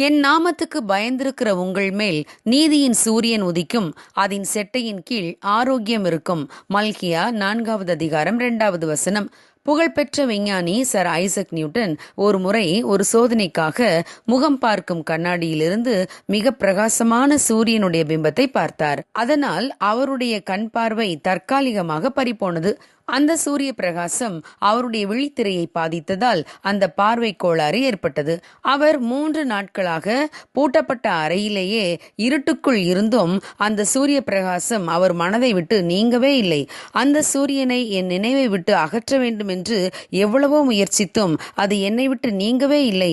என் நாமத்துக்கு பயந்திருக்கிற உங்கள் மேல் நீதியின் சூரியன் உதிக்கும், அதன் செட்டையின் கீழ் ஆரோக்கியம் இருக்கும். மல்கியா 4வது அதிகாரம் 2வது வசனம். புகழ்பெற்ற விஞ்ஞானி சர் ஐசக் நியூட்டன் ஒரு முறை ஒரு சோதனைக்காக முகம் பார்க்கும் கண்ணாடியிலிருந்து மிக பிரகாசமான சூரியனுடைய பிம்பத்தை பார்த்தார். அதனால் அவருடைய கண் பார்வை தற்காலிகமாக பறிபோனது. அந்த சூரிய பிரகாசம் அவருடைய விழித்திரையை பாதித்ததால் அந்த பார்வை கோளாறு ஏற்பட்டது. அவர் 3 நாட்களாக பூட்டப்பட்ட அறையிலேயே இருட்டுக்குள் இருந்தும் அந்த சூரிய பிரகாசம் அவர் மனதை விட்டு நீங்கவே இல்லை. அந்த சூரியனை என் நினைவை விட்டு அகற்ற வேண்டும் என்று எவ்வளவோ முயற்சித்தும் அது என்னை விட்டு நீங்கவே இல்லை.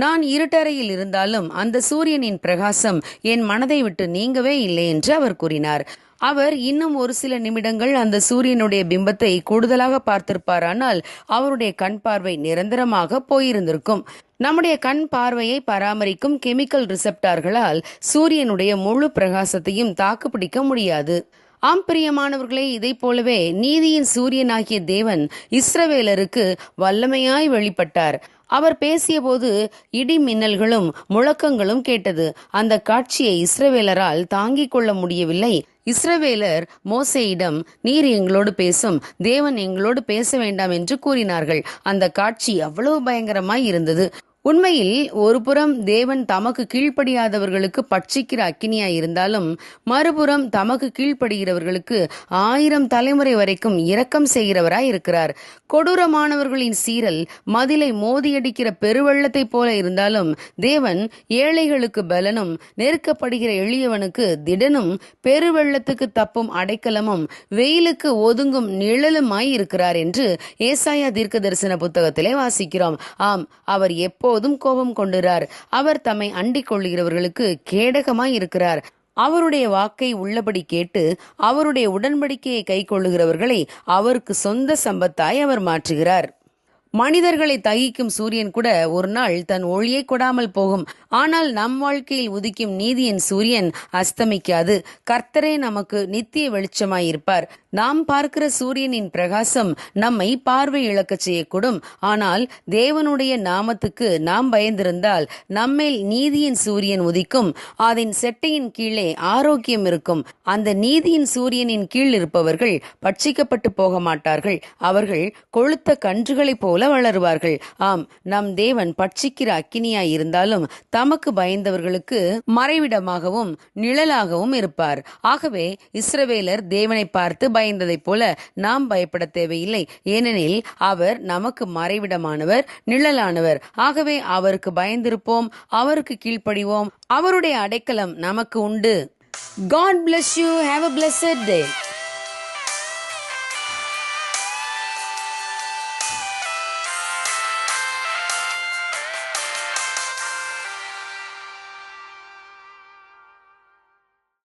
நான் இருட்டறையில் இருந்தாலும் அந்த சூரியனின் பிரகாசம் என் மனதை விட்டு நீங்கவே இல்லை என்று அவர் கூறினார். அவர் இன்னும் ஒரு சில நிமிடங்கள் அந்த சூரியனுடைய பிம்பத்தை கூடுதலாக பார்த்திருப்பாரானால் அவருடைய கண் பார்வை நிரந்தரமாக போயிருந்திருக்கும். நம்முடைய கண் பார்வையை பராமரிக்கும் கெமிக்கல் ரிசெப்டார்களால் சூரியனுடைய முழு பிரகாசத்தையும் தாக்குப்பிடிக்க முடியாது. ஆம் பிரியமானவர்களே, இதை போலவே நீதியின் சூரியனாகிய தேவன் இஸ்ரவேலருக்கு வல்லமையாய் வெளிப்பட்டார். அவர் பேசியபோது இடி மின்னல்களும் முழக்கங்களும் கேட்டது. அந்த காட்சியை இஸ்ரவேலரால் தாங்கிக் கொள்ள முடியவில்லை. இஸ்ரவேலர் மோசேயிடம், நீர் எங்களோடு பேசும், தேவன் எங்களோடு பேச வேண்டாம் என்று கூறினார்கள். அந்த காட்சி அவ்வளவு பயங்கரமாய் இருந்தது. உண்மையில் ஒருபுறம் தேவன் தமக்கு கீழ்ப்படியாதவர்களுக்கு பட்சிக்கிற அக்கினியாய் இருந்தாலும், மறுபுறம் தமக்கு கீழ்ப்படுகிறவர்களுக்கு 1000 தலைமுறை வரைக்கும் இரக்கம் செய்கிறவராய் இருக்கிறார். கொடூரமானவர்களின் சீரல் மதிலை மோதியடிக்கிற பெருவெள்ளத்தை போல இருந்தாலும் தேவன் ஏழைகளுக்கு பலனும், நெருக்கப்படுகிற எளியவனுக்கு திடனும், பெருவெள்ளத்துக்கு தப்பும் அடைக்கலமும், வெயிலுக்கு ஒதுங்கும் நிழலுமாய் இருக்கிறார் என்று ஏசாயா தீர்க்க தரிசன புத்தகத்திலே வாசிக்கிறோம். ஆம், அவர் எப்போதும் கோபம் கொண்டுறார். அவர் தம்மை அண்டிக் கொள்கிறவர்களுக்கு கேடகமாய் இருக்கிறார். அவருடைய வாக்கை உள்ளபடி கேட்டு அவருடைய உடன்படிக்கையை கை கொள்ளுகிறவர்களை அவருக்கு சொந்த சம்பத்தாய் அவர் மாற்றுகிறார். மனிதர்களை தகிக்கும் சூரியன் கூட ஒரு நாள் தன் ஒளியை கொடாமல் போகும். ஆனால் நம் வாழ்க்கையில் உதிக்கும் நீதியின் சூரியன் அஸ்தமிக்காது. கர்த்தரே நமக்கு நித்திய வெளிச்சமாயிருப்பார். நாம் பார்க்கிற சூரியனின் பிரகாசம் நம்மை பார்வை இழக்க செய்யக்கூடும். ஆனால் தேவனுடைய நாமத்துக்கு நாம் பயந்திருந்தால் நம்மேல் நீதியின் சூரியன் உதிக்கும், அதன் செட்டையின் கீழே ஆரோக்கியம் இருக்கும். அந்த நீதியின் சூரியனின் கீழ் இருப்பவர்கள் பட்சிக்கப்பட்டு போக மாட்டார்கள். அவர்கள் கொழுத்த கன்றுகளை போல வளருவார்கள். ஆம், நம் தேவன் பட்சிக்கிற அக்கினியாய் இருந்தாலும் தமக்கு பயந்தவர்களுக்கு மறைவிடமாகவும் நிழலாகவும் இருப்பார். ஆகவே இஸ்ரவேலர் தேவனை பார்த்து பயந்ததைப் போல நாம் பயப்பட தேவையில்லை. ஏனெனில் அவர் நமக்கு மறைவிடமானவர், நிழலானவர். ஆகவே அவருக்கு பயந்திருப்போம், அவருக்கு கீழ்ப்படிவோம். அவருடைய அடைக்கலம் நமக்கு உண்டு. God bless you. Have a blessed day.